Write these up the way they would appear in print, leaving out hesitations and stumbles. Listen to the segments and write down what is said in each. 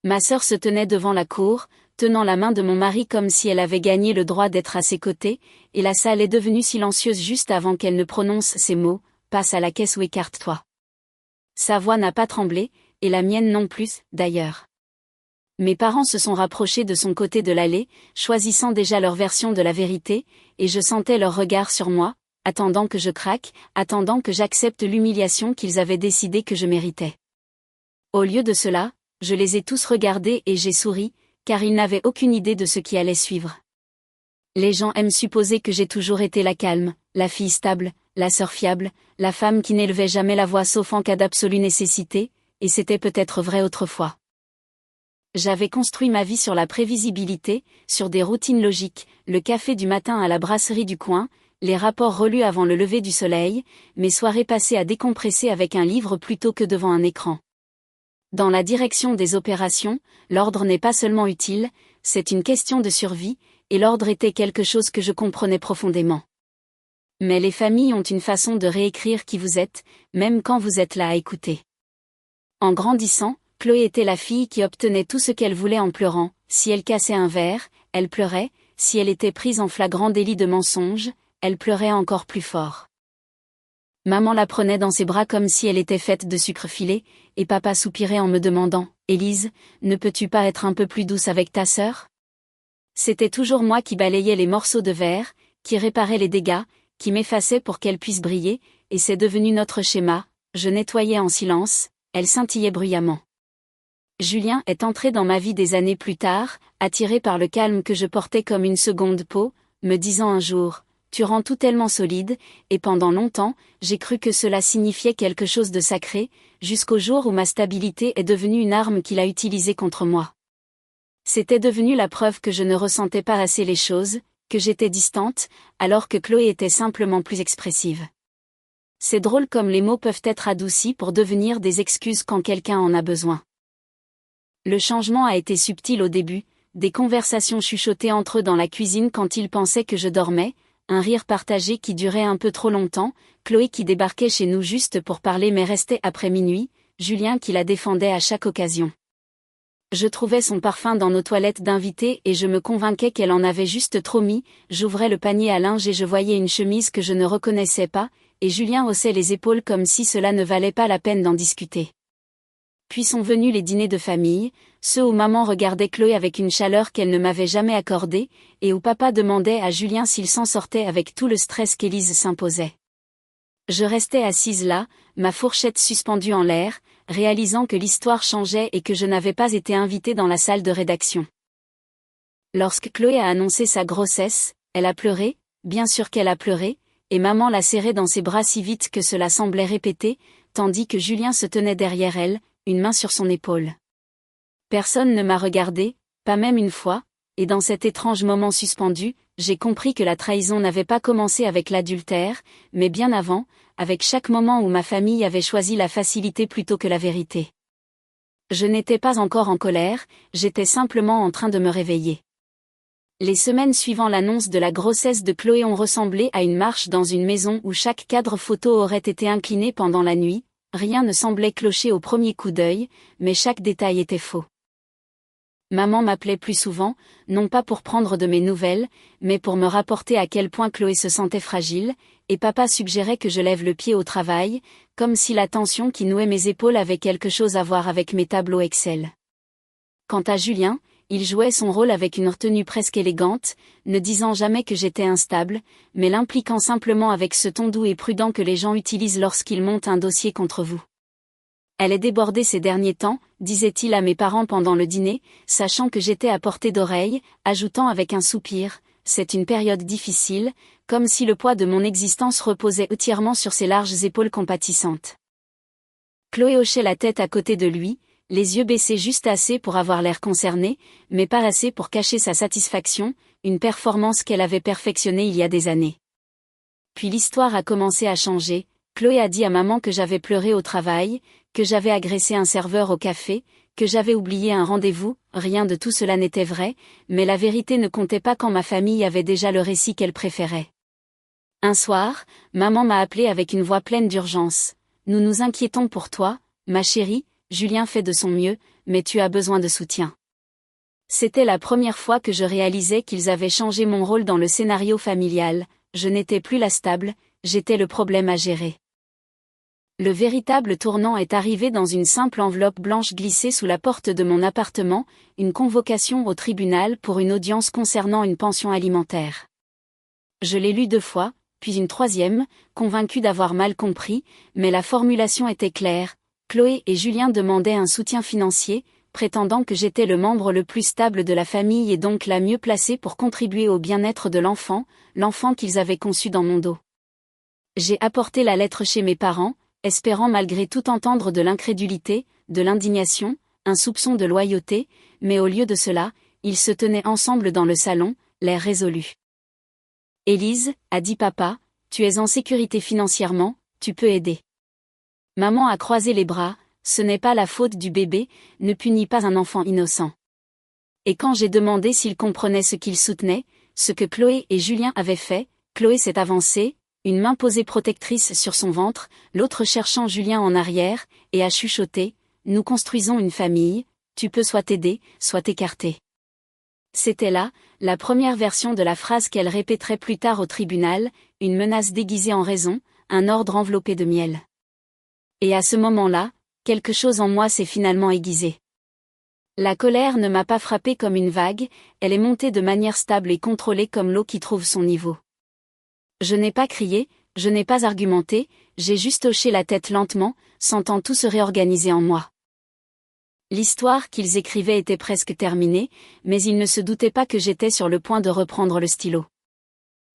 Ma sœur se tenait devant la cour, tenant la main de mon mari comme si elle avait gagné le droit d'être à ses côtés, et la salle est devenue silencieuse juste avant qu'elle ne prononce ces mots: « Passe à la caisse ou écarte-toi ». Sa voix n'a pas tremblé, et la mienne non plus, d'ailleurs. Mes parents se sont rapprochés de son côté de l'allée, choisissant déjà leur version de la vérité, et je sentais leur regard sur moi, attendant que je craque, attendant que j'accepte l'humiliation qu'ils avaient décidé que je méritais. Au lieu de cela, je les ai tous regardés et j'ai souri, car ils n'avaient aucune idée de ce qui allait suivre. Les gens aiment supposer que j'ai toujours été la calme, la fille stable, la sœur fiable, la femme qui n'élevait jamais la voix sauf en cas d'absolue nécessité, et c'était peut-être vrai autrefois. J'avais construit ma vie sur la prévisibilité, sur des routines logiques, le café du matin à la brasserie du coin, les rapports relus avant le lever du soleil, mes soirées passées à décompresser avec un livre plutôt que devant un écran. Dans la direction des opérations, l'ordre n'est pas seulement utile, c'est une question de survie, et l'ordre était quelque chose que je comprenais profondément. Mais les familles ont une façon de réécrire qui vous êtes, même quand vous êtes là à écouter. En grandissant, Chloé était la fille qui obtenait tout ce qu'elle voulait en pleurant. Si elle cassait un verre, elle pleurait, si elle était prise en flagrant délit de mensonge, elle pleurait encore plus fort. Maman la prenait dans ses bras comme si elle était faite de sucre filé, et papa soupirait en me demandant: « Élise, ne peux-tu pas être un peu plus douce avec ta sœur ?» C'était toujours moi qui balayais les morceaux de verre, qui réparais les dégâts, qui m'effaçait pour qu'elle puisse briller, et c'est devenu notre schéma. Je nettoyais en silence, elle scintillait bruyamment. Julien est entré dans ma vie des années plus tard, attiré par le calme que je portais comme une seconde peau, me disant un jour: « Tu rends tout tellement solide », et pendant longtemps, j'ai cru que cela signifiait quelque chose de sacré, jusqu'au jour où ma stabilité est devenue une arme qu'il a utilisée contre moi. C'était devenu la preuve que je ne ressentais pas assez les choses, que j'étais distante, alors que Chloé était simplement plus expressive. C'est drôle comme les mots peuvent être adoucis pour devenir des excuses quand quelqu'un en a besoin. Le changement a été subtil au début, des conversations chuchotées entre eux dans la cuisine quand ils pensaient que je dormais, un rire partagé qui durait un peu trop longtemps, Chloé qui débarquait chez nous juste pour parler mais restait après minuit, Julien qui la défendait à chaque occasion. Je trouvais son parfum dans nos toilettes d'invités et je me convainquais qu'elle en avait juste trop mis. J'ouvrais le panier à linge et je voyais une chemise que je ne reconnaissais pas, et Julien haussait les épaules comme si cela ne valait pas la peine d'en discuter. Puis sont venus les dîners de famille, ceux où maman regardait Chloé avec une chaleur qu'elle ne m'avait jamais accordée, et où papa demandait à Julien s'il s'en sortait avec tout le stress qu'Élise s'imposait. Je restais assise là, ma fourchette suspendue en l'air, réalisant que l'histoire changeait et que je n'avais pas été invitée dans la salle de rédaction. Lorsque Chloé a annoncé sa grossesse, elle a pleuré, bien sûr qu'elle a pleuré, et maman l'a serrée dans ses bras si vite que cela semblait répéter, tandis que Julien se tenait derrière elle, une main sur son épaule. Personne ne m'a regardé, pas même une fois, et dans cet étrange moment suspendu, j'ai compris que la trahison n'avait pas commencé avec l'adultère, mais bien avant, avec chaque moment où ma famille avait choisi la facilité plutôt que la vérité. Je n'étais pas encore en colère, j'étais simplement en train de me réveiller. Les semaines suivant l'annonce de la grossesse de Chloé ont ressemblé à une marche dans une maison où chaque cadre photo aurait été incliné pendant la nuit. Rien ne semblait clocher au premier coup d'œil, mais chaque détail était faux. Maman m'appelait plus souvent, non pas pour prendre de mes nouvelles, mais pour me rapporter à quel point Chloé se sentait fragile, et papa suggérait que je lève le pied au travail, comme si la tension qui nouait mes épaules avait quelque chose à voir avec mes tableaux Excel. Quant à Julien, il jouait son rôle avec une retenue presque élégante, ne disant jamais que j'étais instable, mais l'impliquant simplement avec ce ton doux et prudent que les gens utilisent lorsqu'ils montent un dossier contre vous. Elle est débordée ces derniers temps, disait-il à mes parents pendant le dîner, sachant que j'étais à portée d'oreille, ajoutant avec un soupir: c'est une période difficile, comme si le poids de mon existence reposait entièrement sur ses larges épaules compatissantes. Chloé hochait la tête à côté de lui, les yeux baissés juste assez pour avoir l'air concerné, mais pas assez pour cacher sa satisfaction, une performance qu'elle avait perfectionnée il y a des années. Puis l'histoire a commencé à changer. Chloé a dit à maman que j'avais pleuré au travail, que j'avais agressé un serveur au café, que j'avais oublié un rendez-vous. Rien de tout cela n'était vrai, mais la vérité ne comptait pas quand ma famille avait déjà le récit qu'elle préférait. Un soir, maman m'a appelée avec une voix pleine d'urgence. « Nous nous inquiétons pour toi, ma chérie. Julien fait de son mieux, mais tu as besoin de soutien. C'était la première fois que je réalisais qu'ils avaient changé mon rôle dans le scénario familial, je n'étais plus la stable, j'étais le problème à gérer. Le véritable tournant est arrivé dans une simple enveloppe blanche glissée sous la porte de mon appartement, une convocation au tribunal pour une audience concernant une pension alimentaire. Je l'ai lu 2 fois, puis une 3e, convaincu d'avoir mal compris, mais la formulation était claire. Chloé et Julien demandaient un soutien financier, prétendant que j'étais le membre le plus stable de la famille et donc la mieux placée pour contribuer au bien-être de l'enfant qu'ils avaient conçu dans mon dos. J'ai apporté la lettre chez mes parents, espérant malgré tout entendre de l'incrédulité, de l'indignation, un soupçon de loyauté, mais au lieu de cela, ils se tenaient ensemble dans le salon, l'air résolu. « Élise, a dit papa, tu es en sécurité financièrement, tu peux aider. » Maman a croisé les bras, ce n'est pas la faute du bébé, ne punis pas un enfant innocent. Et quand j'ai demandé s'il comprenait ce qu'il soutenait, ce que Chloé et Julien avaient fait, Chloé s'est avancée, une main posée protectrice sur son ventre, l'autre cherchant Julien en arrière, et a chuchoté, « Nous construisons une famille, tu peux soit t'aider, soit t'écarter. » C'était là, la première version de la phrase qu'elle répéterait plus tard au tribunal, une menace déguisée en raison, un ordre enveloppé de miel. Et à ce moment-là, quelque chose en moi s'est finalement aiguisé. La colère ne m'a pas frappée comme une vague, elle est montée de manière stable et contrôlée comme l'eau qui trouve son niveau. Je n'ai pas crié, je n'ai pas argumenté, j'ai juste hoché la tête lentement, sentant tout se réorganiser en moi. L'histoire qu'ils écrivaient était presque terminée, mais ils ne se doutaient pas que j'étais sur le point de reprendre le stylo.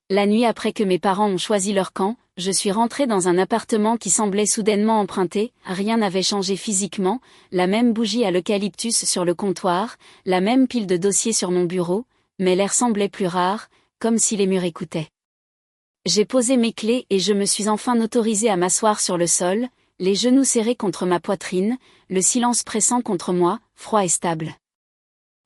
La nuit après que mes parents ont choisi leur camp, je suis rentrée dans un appartement qui semblait soudainement emprunté, rien n'avait changé physiquement, la même bougie à l'eucalyptus sur le comptoir, la même pile de dossiers sur mon bureau, mais l'air semblait plus rare, comme si les murs écoutaient. J'ai posé mes clés et je me suis enfin autorisée à m'asseoir sur le sol, les genoux serrés contre ma poitrine, le silence pressant contre moi, froid et stable.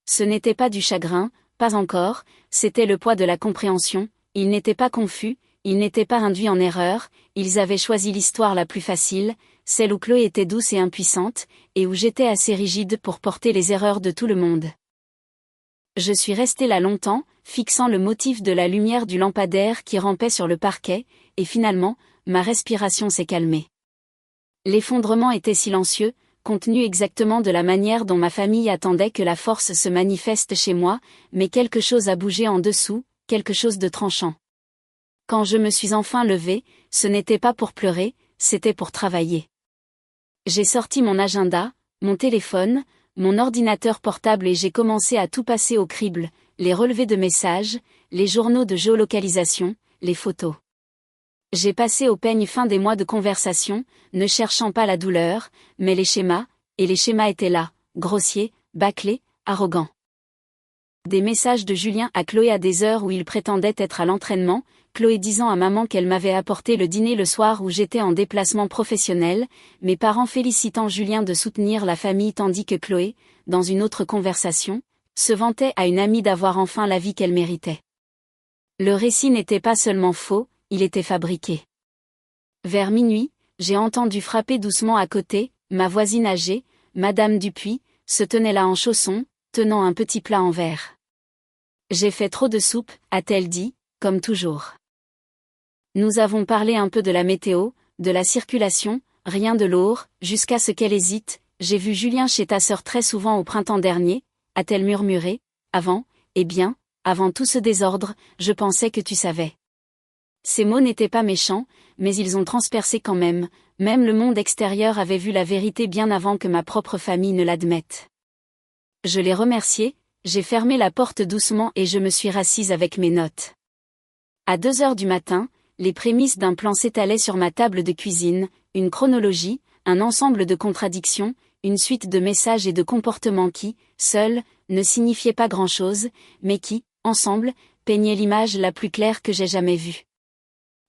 Ce n'était pas du chagrin, pas encore, c'était le poids de la compréhension, ils n'étaient pas confus, ils n'étaient pas induits en erreur, ils avaient choisi l'histoire la plus facile, celle où Chloé était douce et impuissante, et où j'étais assez rigide pour porter les erreurs de tout le monde. Je suis restée là longtemps, fixant le motif de la lumière du lampadaire qui rampait sur le parquet, et finalement, ma respiration s'est calmée. L'effondrement était silencieux, contenu exactement de la manière dont ma famille attendait que la force se manifeste chez moi, mais quelque chose a bougé en dessous, quelque chose de tranchant. Quand je me suis enfin levée, ce n'était pas pour pleurer, c'était pour travailler. J'ai sorti mon agenda, mon téléphone, mon ordinateur portable et j'ai commencé à tout passer au crible, les relevés de messages, les journaux de géolocalisation, les photos. J'ai passé au peigne fin des mois de conversation, ne cherchant pas la douleur, mais les schémas, et les schémas étaient là, grossiers, bâclés, arrogants. Des messages de Julien à Chloé à des heures où il prétendait être à l'entraînement, Chloé disant à maman qu'elle m'avait apporté le dîner le soir où j'étais en déplacement professionnel, mes parents félicitant Julien de soutenir la famille tandis que Chloé, dans une autre conversation, se vantait à une amie d'avoir enfin la vie qu'elle méritait. Le récit n'était pas seulement faux, il était fabriqué. Vers minuit, j'ai entendu frapper doucement à côté, ma voisine âgée, Madame Dupuis, se tenait là en chaussons, tenant un petit plat en verre. « J'ai fait trop de soupe », a-t-elle dit, comme toujours. Nous avons parlé un peu de la météo, de la circulation, rien de lourd, jusqu'à ce qu'elle hésite. « J'ai vu Julien chez ta sœur très souvent au printemps dernier », a-t-elle murmuré. « Avant, eh bien, avant tout ce désordre, je pensais que tu savais. » Ces mots n'étaient pas méchants, mais ils ont transpercé quand même, le monde extérieur avait vu la vérité bien avant que ma propre famille ne l'admette. Je l'ai remercié, j'ai fermé la porte doucement et je me suis rassise avec mes notes. À 2 heures du matin, les prémices d'un plan s'étalaient sur ma table de cuisine, une chronologie, un ensemble de contradictions, une suite de messages et de comportements qui, seuls, ne signifiaient pas grand-chose, mais qui, ensemble, peignaient l'image la plus claire que j'ai jamais vue.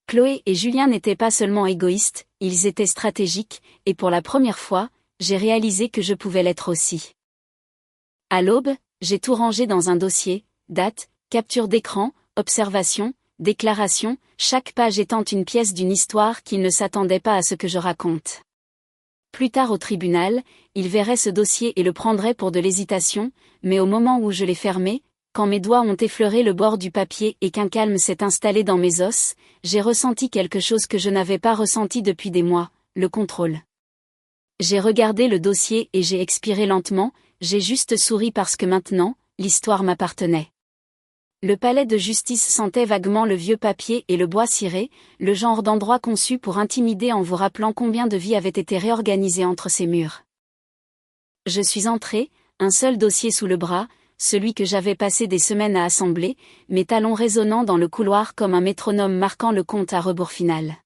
Chloé et Julien n'étaient pas seulement égoïstes, ils étaient stratégiques, et pour la première fois, j'ai réalisé que je pouvais l'être aussi. À l'aube, j'ai tout rangé dans un dossier, date, capture d'écran, observation, déclaration, chaque page étant une pièce d'une histoire qu'ils ne s'attendaient pas à ce que je raconte. Plus tard au tribunal, il verrait ce dossier et le prendrait pour de l'hésitation, mais au moment où je l'ai fermé, quand mes doigts ont effleuré le bord du papier et qu'un calme s'est installé dans mes os, j'ai ressenti quelque chose que je n'avais pas ressenti depuis des mois, le contrôle. J'ai regardé le dossier et j'ai expiré lentement, j'ai juste souri parce que maintenant, l'histoire m'appartenait. Le palais de justice sentait vaguement le vieux papier et le bois ciré, le genre d'endroit conçu pour intimider en vous rappelant combien de vies avaient été réorganisées entre ces murs. Je suis entré, un seul dossier sous le bras, celui que j'avais passé des semaines à assembler, mes talons résonnant dans le couloir comme un métronome marquant le compte à rebours final.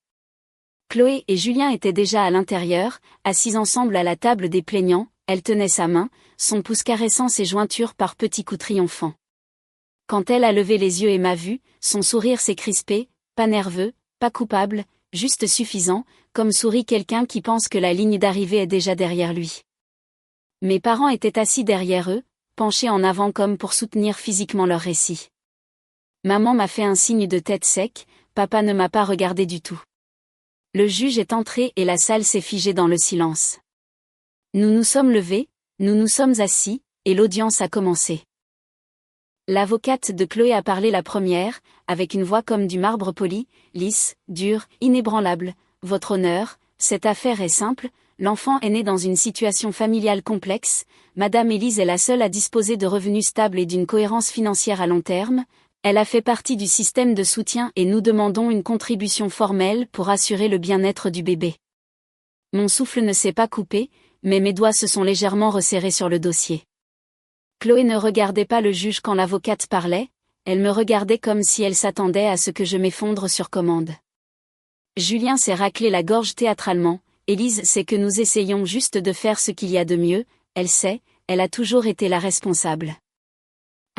Chloé et Julien étaient déjà à l'intérieur, assis ensemble à la table des plaignants, elle tenait sa main, son pouce caressant ses jointures par petits coups triomphants. Quand elle a levé les yeux et m'a vu, son sourire s'est crispé, pas nerveux, pas coupable, juste suffisant, comme sourit quelqu'un qui pense que la ligne d'arrivée est déjà derrière lui. Mes parents étaient assis derrière eux, penchés en avant comme pour soutenir physiquement leur récit. Maman m'a fait un signe de tête sec, papa ne m'a pas regardé du tout. Le juge est entré et la salle s'est figée dans le silence. Nous nous sommes levés, nous nous sommes assis, et l'audience a commencé. L'avocate de Chloé a parlé la première, avec une voix comme du marbre poli, lisse, dure, inébranlable. Votre honneur, cette affaire est simple, l'enfant est né dans une situation familiale complexe, Madame Élise est la seule à disposer de revenus stables et d'une cohérence financière à long terme, elle a fait partie du système de soutien et nous demandons une contribution formelle pour assurer le bien-être du bébé. Mon souffle ne s'est pas coupé, mais mes doigts se sont légèrement resserrés sur le dossier. Chloé ne regardait pas le juge quand l'avocate parlait, elle me regardait comme si elle s'attendait à ce que je m'effondre sur commande. Julien s'est raclé la gorge théâtralement, Élise sait que nous essayons juste de faire ce qu'il y a de mieux, elle sait, elle a toujours été la responsable.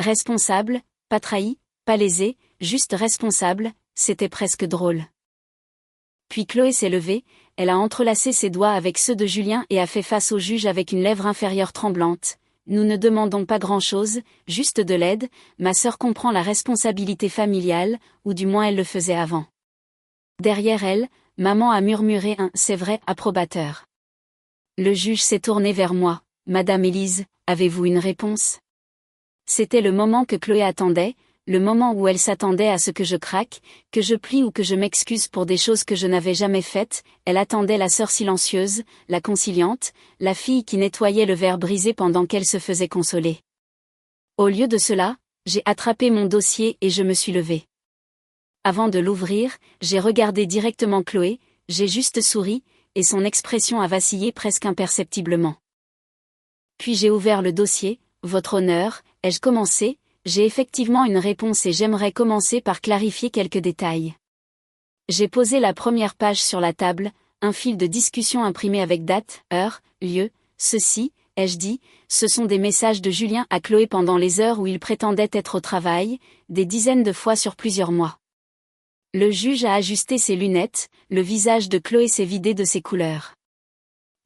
Responsable, pas trahie, pas lésée, juste responsable, c'était presque drôle. Puis Chloé s'est levée, elle a entrelacé ses doigts avec ceux de Julien et a fait face au juge avec une lèvre inférieure tremblante. Nous ne demandons pas grand-chose, juste de l'aide, ma sœur comprend la responsabilité familiale, ou du moins elle le faisait avant. Derrière elle, maman a murmuré un « c'est vrai » approbateur. Le juge s'est tourné vers moi. Madame Élise, avez-vous une réponse? C'était le moment que Chloé attendait, le moment où elle s'attendait à ce que je craque, que je plie ou que je m'excuse pour des choses que je n'avais jamais faites, elle attendait la sœur silencieuse, la conciliante, la fille qui nettoyait le verre brisé pendant qu'elle se faisait consoler. Au lieu de cela, j'ai attrapé mon dossier et je me suis levée. Avant de l'ouvrir, j'ai regardé directement Chloé, j'ai juste souri, et son expression a vacillé presque imperceptiblement. Puis j'ai ouvert le dossier, votre honneur, ai-je commencé? J'ai effectivement une réponse et j'aimerais commencer par clarifier quelques détails. J'ai posé la première page sur la table, un fil de discussion imprimé avec date, heure, lieu, ceci, ai-je dit, ce sont des messages de Julien à Chloé pendant les heures où il prétendait être au travail, des dizaines de fois sur plusieurs mois. Le juge a ajusté ses lunettes, le visage de Chloé s'est vidé de ses couleurs.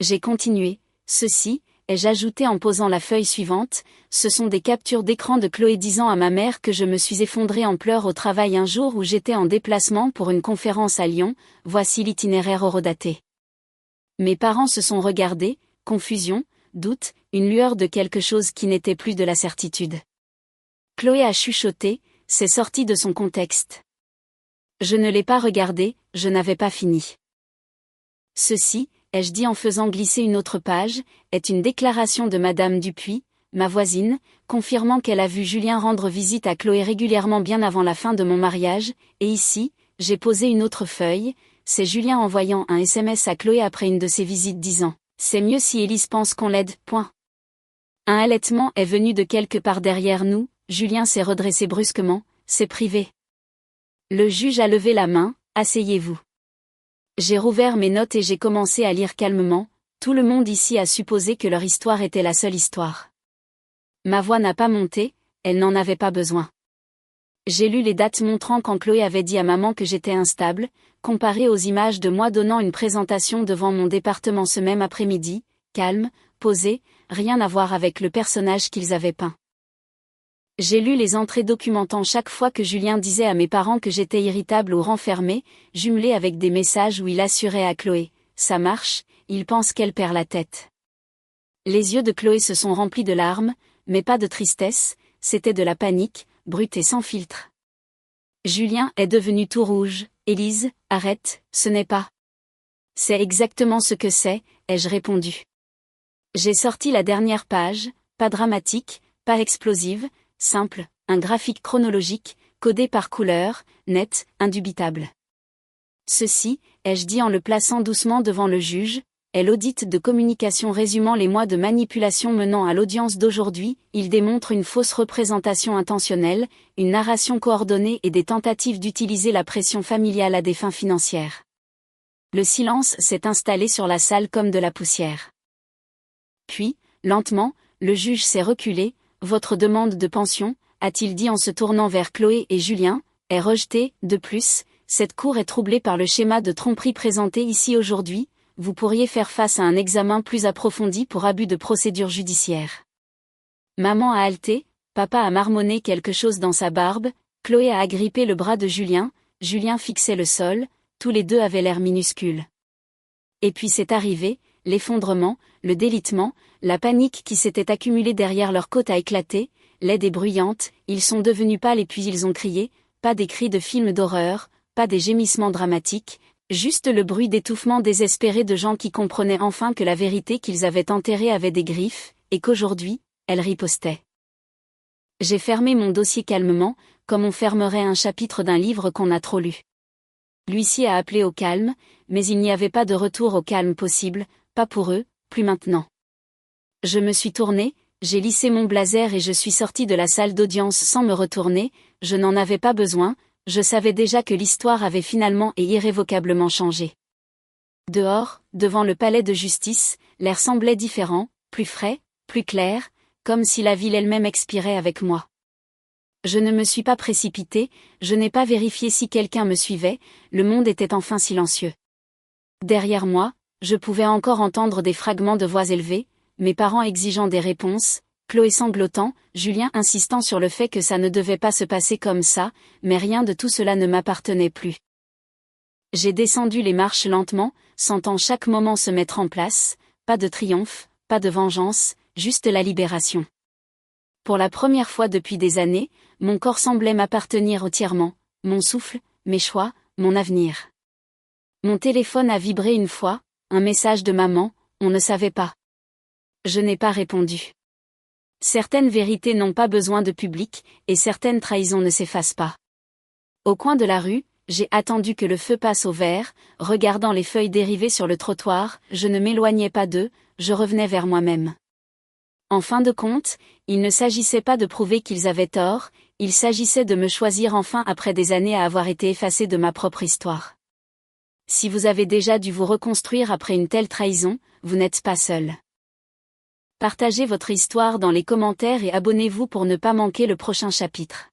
J'ai continué, ceci, ai-je ajouté en posant la feuille suivante, ce sont des captures d'écran de Chloé disant à ma mère que je me suis effondrée en pleurs au travail un jour où j'étais en déplacement pour une conférence à Lyon, voici l'itinéraire horodaté. Mes parents se sont regardés, confusion, doute, une lueur de quelque chose qui n'était plus de la certitude. Chloé a chuchoté, c'est sorti de son contexte. Je ne l'ai pas regardé, je n'avais pas fini. Ceci, ai-je dit en faisant glisser une autre page, est une déclaration de Madame Dupuis, ma voisine, confirmant qu'elle a vu Julien rendre visite à Chloé régulièrement bien avant la fin de mon mariage, et ici, j'ai posé une autre feuille, c'est Julien envoyant un SMS à Chloé après une de ses visites disant « C'est mieux si Élise pense qu'on l'aide, point ». Un halètement est venu de quelque part derrière nous, Julien s'est redressé brusquement, c'est privé. Le juge a levé la main, asseyez-vous. J'ai rouvert mes notes et j'ai commencé à lire calmement, tout le monde ici a supposé que leur histoire était la seule histoire. Ma voix n'a pas monté, elle n'en avait pas besoin. J'ai lu les dates montrant quand Chloé avait dit à maman que j'étais instable, comparé aux images de moi donnant une présentation devant mon département ce même après-midi, calme, posé, rien à voir avec le personnage qu'ils avaient peint. J'ai lu les entrées documentant chaque fois que Julien disait à mes parents que j'étais irritable ou renfermée, jumelé avec des messages où il assurait à Chloé « ça marche », il pense qu'elle perd la tête. Les yeux de Chloé se sont remplis de larmes, mais pas de tristesse, c'était de la panique, brute et sans filtre. Julien est devenu tout rouge. Élise, arrête, ce n'est pas. C'est exactement ce que c'est, ai-je répondu. J'ai sorti la dernière page, pas dramatique, pas explosive, simple, un graphique chronologique, codé par couleur, net, indubitable. Ceci, ai-je dit en le plaçant doucement devant le juge, est l'audit de communication résumant les mois de manipulation menant à l'audience d'aujourd'hui. Il démontre une fausse représentation intentionnelle, une narration coordonnée et des tentatives d'utiliser la pression familiale à des fins financières. Le silence s'est installé sur la salle comme de la poussière. Puis, lentement, le juge s'est reculé. Votre demande de pension, a-t-il dit en se tournant vers Chloé et Julien, est rejetée. De plus, cette cour est troublée par le schéma de tromperie présenté ici aujourd'hui. Vous pourriez faire face à un examen plus approfondi pour abus de procédure judiciaire. Maman a halté, papa a marmonné quelque chose dans sa barbe, Chloé a agrippé le bras de Julien, Julien fixait le sol, tous les deux avaient l'air minuscules. Et puis c'est arrivé, l'effondrement, le délitement, la panique qui s'était accumulée derrière leur côte a éclaté, laide et bruyante, ils sont devenus pâles et puis ils ont crié, pas des cris de film d'horreur, pas des gémissements dramatiques, juste le bruit d'étouffement désespéré de gens qui comprenaient enfin que la vérité qu'ils avaient enterrée avait des griffes, et qu'aujourd'hui, elle ripostait. J'ai fermé mon dossier calmement, comme on fermerait un chapitre d'un livre qu'on a trop lu. L'huissier a appelé au calme, mais il n'y avait pas de retour au calme possible, pas pour eux, plus maintenant. Je me suis tournée, j'ai lissé mon blazer et je suis sortie de la salle d'audience sans me retourner, je n'en avais pas besoin, je savais déjà que l'histoire avait finalement et irrévocablement changé. Dehors, devant le palais de justice, l'air semblait différent, plus frais, plus clair, comme si la ville elle-même expirait avec moi. Je ne me suis pas précipitée, je n'ai pas vérifié si quelqu'un me suivait, le monde était enfin silencieux. Derrière moi, je pouvais encore entendre des fragments de voix élevées, mes parents exigeant des réponses, Chloé sanglotant, Julien insistant sur le fait que ça ne devait pas se passer comme ça, mais rien de tout cela ne m'appartenait plus. J'ai descendu les marches lentement, sentant chaque moment se mettre en place, pas de triomphe, pas de vengeance, juste la libération. Pour la première fois depuis des années, mon corps semblait m'appartenir entièrement, mon souffle, mes choix, mon avenir. Mon téléphone a vibré une fois, un message de maman, on ne savait pas. Je n'ai pas répondu. Certaines vérités n'ont pas besoin de public, et certaines trahisons ne s'effacent pas. Au coin de la rue, j'ai attendu que le feu passe au vert, regardant les feuilles dérivées sur le trottoir, je ne m'éloignais pas d'eux, je revenais vers moi-même. En fin de compte, il ne s'agissait pas de prouver qu'ils avaient tort, il s'agissait de me choisir enfin après des années à avoir été effacé de ma propre histoire. Si vous avez déjà dû vous reconstruire après une telle trahison, vous n'êtes pas seul. Partagez votre histoire dans les commentaires et abonnez-vous pour ne pas manquer le prochain chapitre.